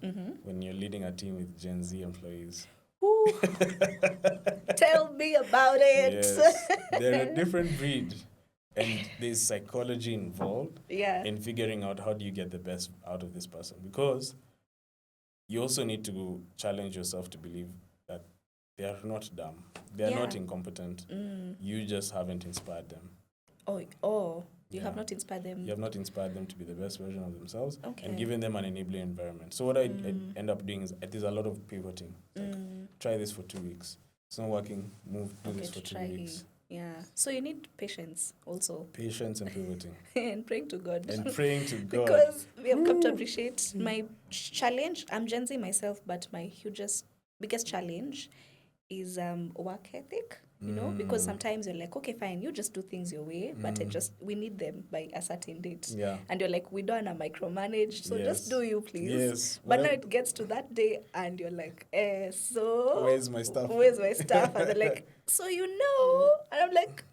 when you're leading a team with Gen Z employees. Tell me about it. Yes. They're a different breed. And there's psychology involved in figuring out how do you get the best out of this person. Because you also need to challenge yourself to believe that they are not dumb. They are not incompetent. You just haven't inspired them. You have not inspired them. You have not inspired them to be the best version of themselves and Okay. given them an enabling environment. So what I end up doing is there's a lot of pivoting. Like, try this for 2 weeks. It's not working. Do this for 2 weeks. Yeah. So you need patience also. Patience and pivoting. And praying to God. Because we have come to appreciate my challenge. I'm Gen Z myself, but my biggest challenge is work ethic. Because sometimes you're like, okay, fine, you just do things your way, but we need them by a certain date. Yeah. And you're like, we don't want to micromanage, so just do you, please. Yes. But now it gets to that day, and you're like, so... Where's my stuff? And they're like, so And I'm like...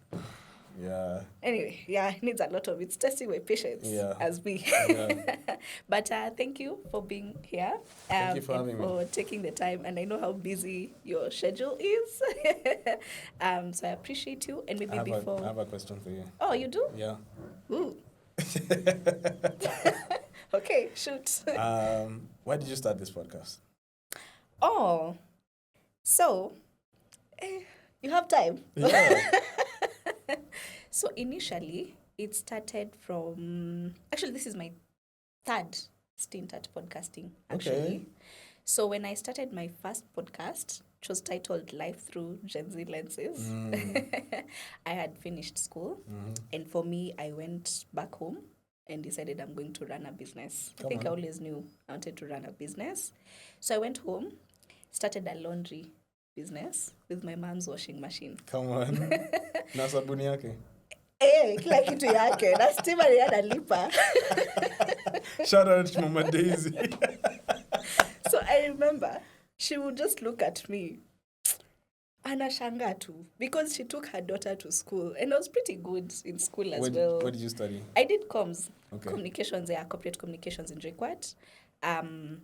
Yeah. Anyway, it needs a lot of it's testing my patience as me. Yeah. But thank you for being here. Thank you for having me. For taking the time. And I know how busy your schedule is. So I appreciate you. And maybe I have a question for you. Oh, you do? Yeah. Ooh. Okay, shoot. Why did you start this podcast? Oh, so you have time. Yeah. So initially, it started from... Actually, this is my third stint at podcasting, actually. Okay. So when I started my first podcast, It was titled Life Through Gen Z Lenses. I had finished school, and for me, I went back home and decided I'm going to run a business. I think I always knew I wanted to run a business. So I went home, started a laundry business with my mom's washing machine. Come on. Na sabuni yake. Kila kitu yake. Na stima ni analipa. Shout out to Mama Daisy. So I remember she would just look at me. Anashanga too, because she took her daughter to school, and I was pretty good in school as well. What did you study? I did comms, Okay. communications, corporate communications in JKUAT. And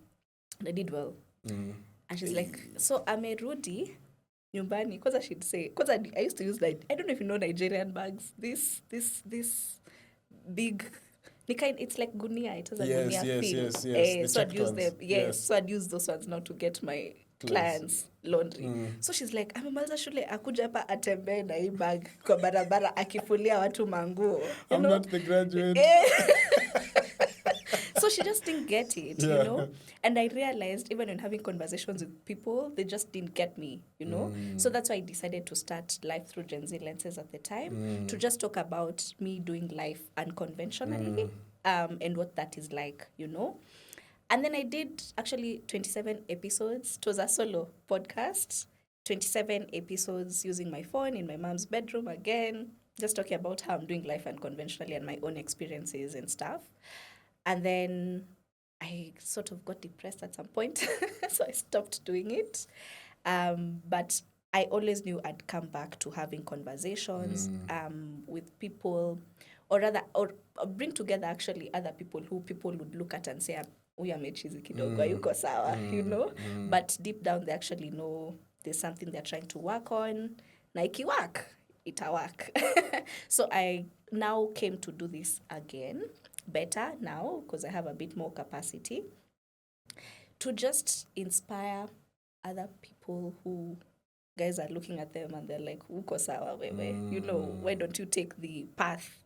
I did well. And she's like, so amerudi nyumbani, because she'd say, because I used to use, like, I don't know if you know Nigerian bags, this big, it's like gunia, it has a gunia thing. Yes. So I'd use them. Yes, so I'd use those ones now to get my clients laundry. So she's like, amemaliza shule akuja hapa atembee na hii bag kwa barabara akifulia watu manguo. I'm not the graduate. So she just didn't get it, you know? And I realized even when having conversations with people, they just didn't get me, you know? So that's why I decided to start Life Through Gen Z Lenses at the time, to just talk about me doing life unconventionally, and what that is like, you know? And then I did actually 27 episodes. It was a solo podcast, 27 episodes using my phone in my mom's bedroom again, just talking about how I'm doing life unconventionally and my own experiences and stuff. And then I sort of got depressed at some point, so I stopped doing it. But I always knew I'd come back to having conversations with people, or rather, or bring together actually other people who people would look at and say, huyu amechizi kidogo, yuko sawa, you know? But deep down, they actually know there's something they're trying to work on. Na ikiwork, it'a work. So I now came to do this again, better now, because I have a bit more capacity, to just inspire other people who guys are looking at them and they're like, uko sawa wewe, you know, why don't you take the path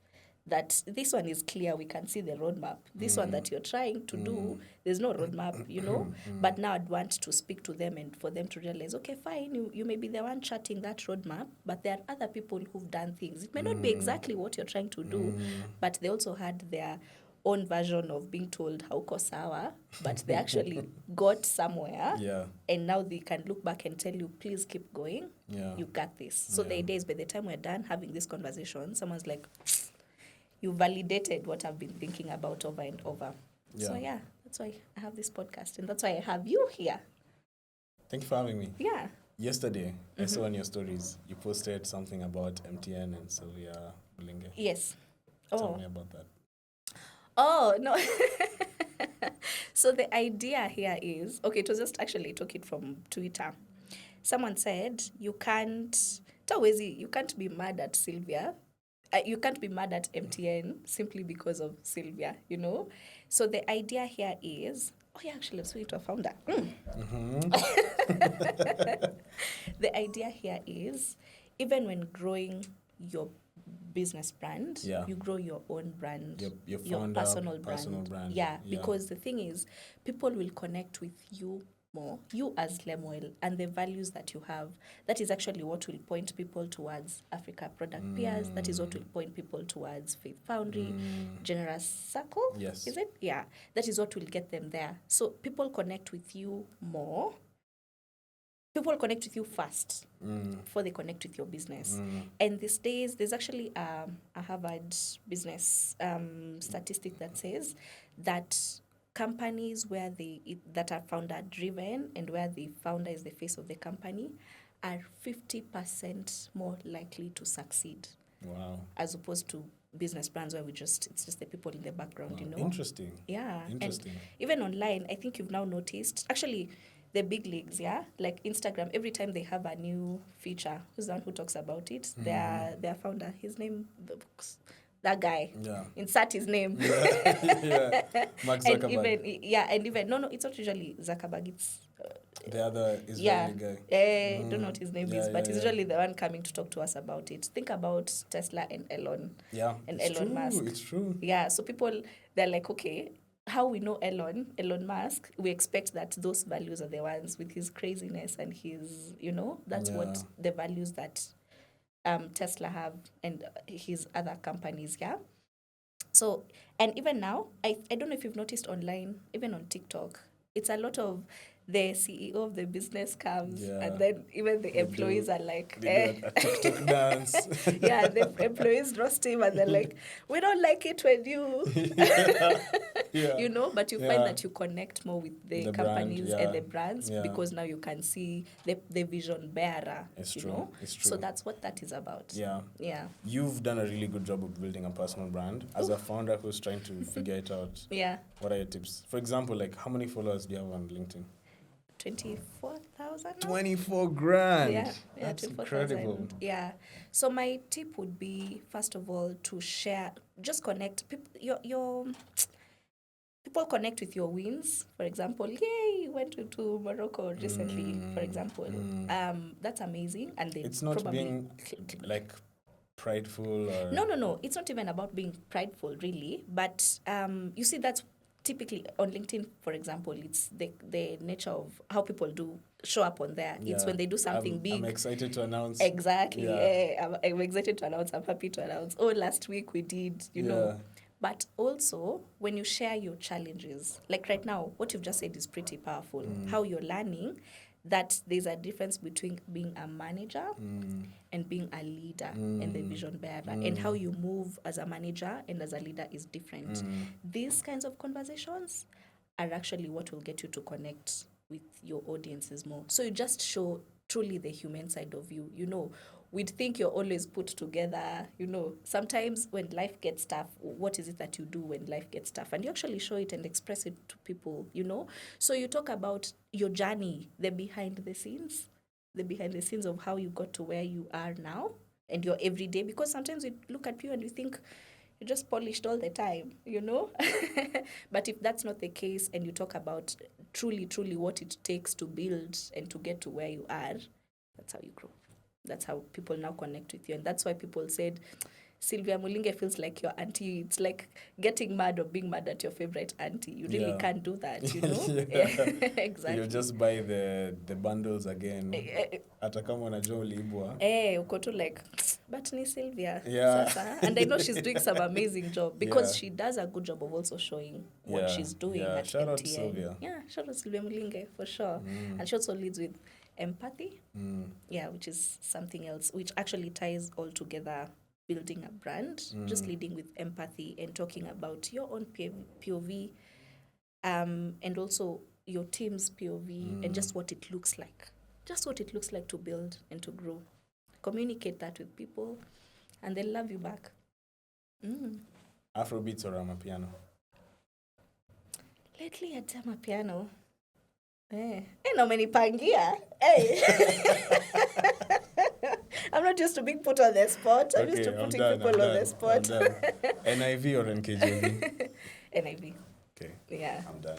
that this one is clear, we can see the roadmap. This one that you're trying to do, there's no roadmap, you know. But now I'd want to speak to them and for them to realize, okay, fine, you may be the one charting that roadmap, but there are other people who've done things. It may not be exactly what you're trying to do, but they also had their own version of being told hauko sawa, but they actually got somewhere. Yeah. And now they can look back and tell you, please keep going. Yeah. You got this. So the idea is by the time we're done having this conversation, someone's like, you validated what I've been thinking about over and over. Yeah. So yeah, that's why I have this podcast, and that's why I have you here. Thank you for having me. Yeah. Yesterday, I saw in your stories, you posted something about MTN and Sylvia Bulinge. Yes. Tell me about that. Oh, no. So the idea here is, okay, it was just actually took it from Twitter. Someone said, you can't be mad at Sylvia. You can't be mad at MTN simply because of Sylvia, you know? So the idea here is, actually, I'm speaking to a founder. The idea here is, even when growing your business brand, you grow your own brand, your personal brand. Yeah, because the thing is, people will connect with you more, you as Lemuel, and the values that you have. That is actually what will point people towards Africa Product Peers. That is what will point people towards Faith Foundry, Generous Circle. Yes. Is it? Yeah. That is what will get them there. So people connect with you more. People connect with you fast before they connect with your business. And these days, there's actually a Harvard business statistic that says that companies that are founder driven and where the founder is the face of the company are 50% more likely to succeed. Wow. As opposed to business brands where it's just the people in the background, you know. Interesting. Yeah. Interesting. And even online, I think you've now noticed, actually, the big leagues, like Instagram, every time they have a new feature, who's the one who talks about it? Their founder, his name, that guy. Yeah. Insert his name. Yeah. Mark Zuckerberg. And even, no, it's not usually Zuckerberg, it's... the other Israeli guy. Don't know what his name is, but he's usually the one coming to talk to us about it. Think about Tesla and Elon. Yeah. And it's Elon true. Musk. It's true. Yeah, so people, they're like, okay, how we know Elon Musk, we expect that those values are the ones with his craziness and his, that's what the values that Tesla have and his other companies, yeah? So, and even now, I don't know if you've noticed online, even on TikTok, it's a lot of the CEO of the business comes, and then even the employees are like, they do a TikTok dance. Yeah, the employees roast him, and they're like, we don't like it when you, but you find that you connect more with the companies and the brands because now you can see the vision bearer. It's true. So that's what that is about. Yeah. You've done a really good job of building a personal brand. As a founder who's trying to figure it out, what are your tips? For example, like how many followers do you have on LinkedIn? 24,000. 24 grand. Yeah, That's 24,000. incredible. Yeah. So my tip would be, first of all, to share, just connect people. Your people connect with your wins. For example, yay, you went to Morocco recently. For example, that's amazing, and they it's not being like prideful or no. It's not even about being prideful, really. But you see, that's typically on LinkedIn, for example, it's the nature of how people do show up on there. It's when they do something big. I'm excited to announce. Exactly. I'm excited to announce. I'm happy to announce. Oh, last week we did, you know. But also, when you share your challenges, like right now, what you've just said is pretty powerful. How you're learning that there's a difference between being a manager and being a leader and the vision bearer, and how you move as a manager and as a leader is different. These kinds of conversations are actually what will get you to connect with your audiences more. So you just show truly the human side of you. We'd think you're always put together. Sometimes when life gets tough, what is it that you do when life gets tough? And you actually show it and express it to people, So you talk about your journey, the behind the scenes of how you got to where you are now and your everyday. Because sometimes we look at you and we think you're just polished all the time, But if that's not the case and you talk about truly what it takes to build and to get to where you are, that's how you grow. That's how people now connect with you. And that's why people said, Sylvia Mulinge feels like your auntie. It's like getting mad or being mad at your favorite auntie. You really can't do that, Exactly. You just buy the bundles again. Hata kama unajua uliibwa. Uko tu like, but ni Sylvia. Yeah. Sasa. And I know she's doing some amazing job because she does a good job of also showing what she's doing at shout out MTN. Sylvia. Yeah, shout out Sylvia Mulinge for sure. And she also leads with empathy. Which is something else, which actually ties all together, building a brand, just leading with empathy and talking about your own POV, and also your team's POV, and just what it looks like. Just what it looks like to build and to grow. Communicate that with people, and they'll love you back. Afrobeats or Amapiano? Lately, at Amapiano. No many pangia. I'm not used to being put on the spot. I'm used to putting people on the spot. NIV or NKJV? NIV. Okay. Yeah. I'm done.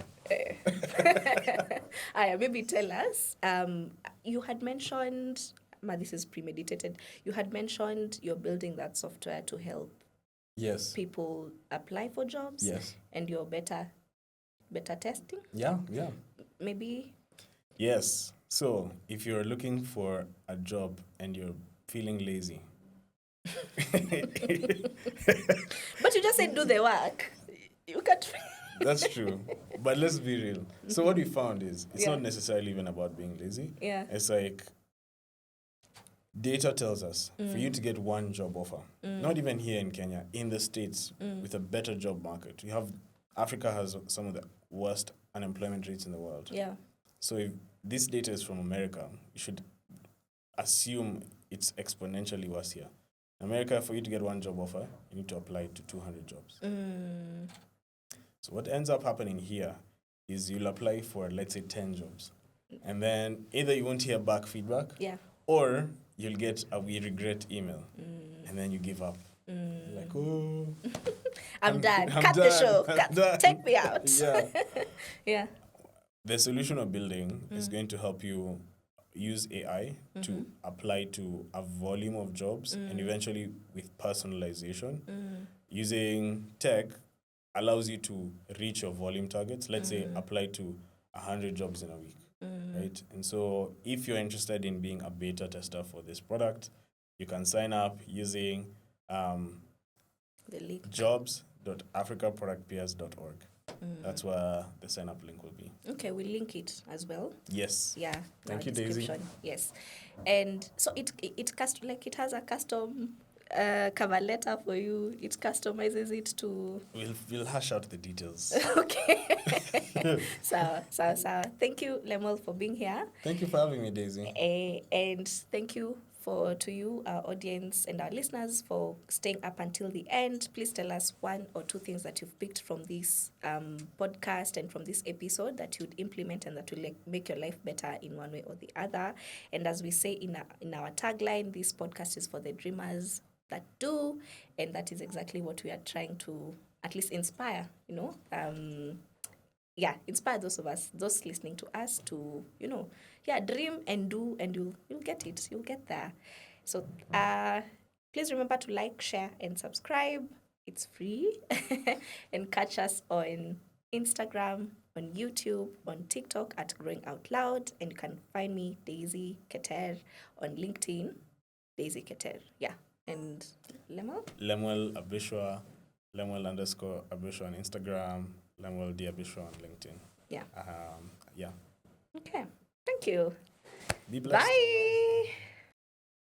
Maybe tell us. You had mentioned, this is premeditated. You had mentioned you're building that software to help people apply for jobs. Yes. And you're beta testing. Yeah. Maybe. Yes. So if you're looking for a job and you're feeling lazy. But you just said do the work. You can't. That's true. But let's be real. So what we found is it's not necessarily even about being lazy. Yeah. It's like data tells us for you to get one job offer, not even here in Kenya, in the States with a better job market. Africa has some of the worst unemployment rates in the world. Yeah. So if this data is from America, you should assume it's exponentially worse here. In America, for you to get one job offer, you need to apply to 200 jobs. So what ends up happening here is you'll apply for, let's say, 10 jobs. And then either you won't hear back feedback, or you'll get a we regret email. And then you give up. Like, oh, I'm done. Cut the show. Take me out. Yeah. The solution of building is going to help you use AI to apply to a volume of jobs and eventually with personalization using tech allows you to reach your volume targets. Let's say apply to 100 jobs in a week, right? And so if you're interested in being a beta tester for this product, you can sign up using The link. jobs.africaproductpeers.org. That's where the sign up link will be. Okay, we'll link it as well. Yes. Yeah. Thank our you, Daisy. description. Yes. And so it has a custom cover letter for you. It customizes it to. We'll hash out the details. Okay. So. Thank you, Lemuel, for being here. Thank you for having me, Daisy. And thank you to you, our audience and our listeners, for staying up until the end. Please tell us 1 or 2 things that you've picked from this podcast and from this episode that you'd implement and that will make your life better in one way or the other. And as we say in our tagline, this podcast is for the dreamers that do, and that is exactly what we are trying to at least inspire, inspire those of us, those listening to us to, dream and do, and you'll get it. You'll get there. So please remember to like, share, and subscribe. It's free. And catch us on Instagram, on YouTube, on TikTok at Growing Out Loud. And you can find me, Daisy Keter, on LinkedIn, Daisy Keter. Yeah. And Lemuel Abishua, Lemuel_Abishua on Instagram, Lemuel D. Abishua on LinkedIn. Yeah. Yeah. Okay. Thank you. Be blessed. Bye.